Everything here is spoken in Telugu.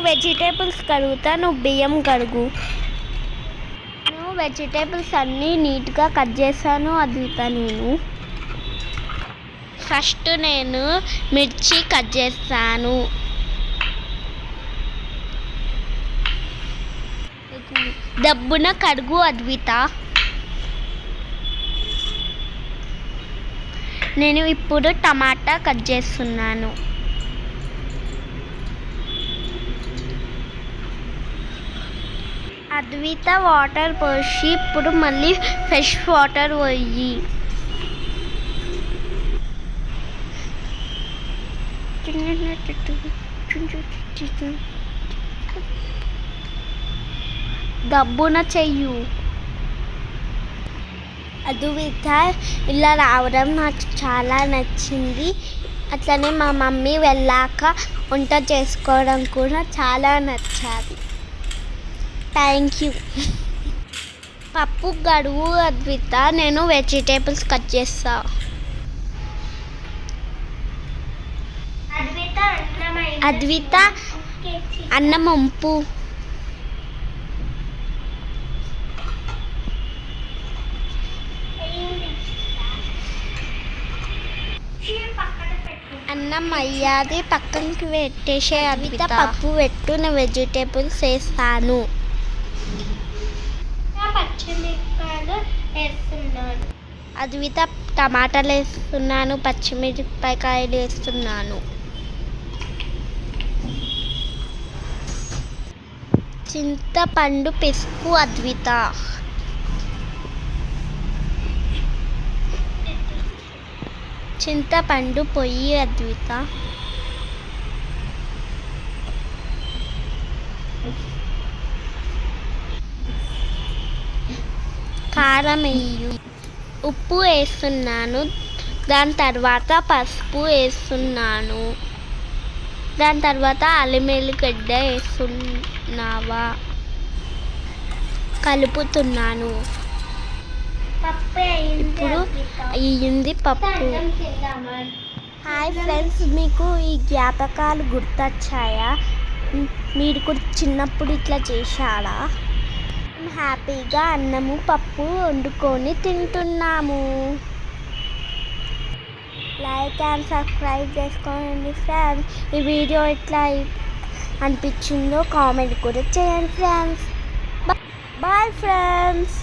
వెజిటేబుల్స్ కడుగుతా, నువ్వు బియ్యం కడుగు. నేను వెజిటేబుల్స్ అన్నీ నీట్గా కట్ చేశాను అద్విత. నేను ఫస్ట్ మిర్చి కట్ చేస్తాను. దబ్బున కడుగు అద్విత. నేను ఇప్పుడు టమాటా కట్ చేస్తున్నాను. అద్విత వాటర్ పోసి ఇప్పుడు మళ్ళీ ఫ్రెష్ వాటర్ పోయి దబ్బున చెయ్యు. అద్విత ఇలా రావడం నాకు చాలా నచ్చింది. అట్లనే మా మమ్మీ వెళ్ళాక వంట చేసుకోవడం కూడా చాలా నచ్చాది. Thank you. పప్పు గడువు అద్విత, నేను వెజిటేబుల్స్ కట్ చేస్తా. అద్విత అన్నం వంపు. అన్నం అయ్యాది, పక్కనకి పెట్టేసే అద్విత. పప్పు పెట్టు, నేను వెజిటేబుల్స్ వేస్తాను. పచ్చిమిరపకాయలు వేస్తున్నాను. అద్విత టమాటాలు వేస్తున్నాను, పచ్చిమిరపకాయలు వేస్తున్నాను. చింతపండు పిసుకు అద్విత. చింతపండు పొయ్యి అద్విత. కారం వేయు. ఉప్పు వేస్తున్నాను. దాని తర్వాత పసుపు వేస్తున్నాను. దాని తర్వాత అల్లం వెల్లిగడ్డ వేస్తున్నావా? కలుపుతున్నాను. ఇప్పుడు అయ్యింది పప్పు. హాయ్ ఫ్రెండ్స్, మీకు ఈ జ్ఞాపకాలు గుర్తొచ్చాయా? మీరు కూడా చిన్నప్పుడు ఇట్లా చేశారా? హ్యాపీగా అన్నము పప్పు వండుకొని తింటున్నాము. లైక్ అండ్ సబ్స్క్రైబ్ చేసుకోండి ఫ్రెండ్స్. ఈ వీడియో ఎట్లా అనిపించిందో కామెంట్ కూడా చేయండి ఫ్రెండ్స్. Bye friends.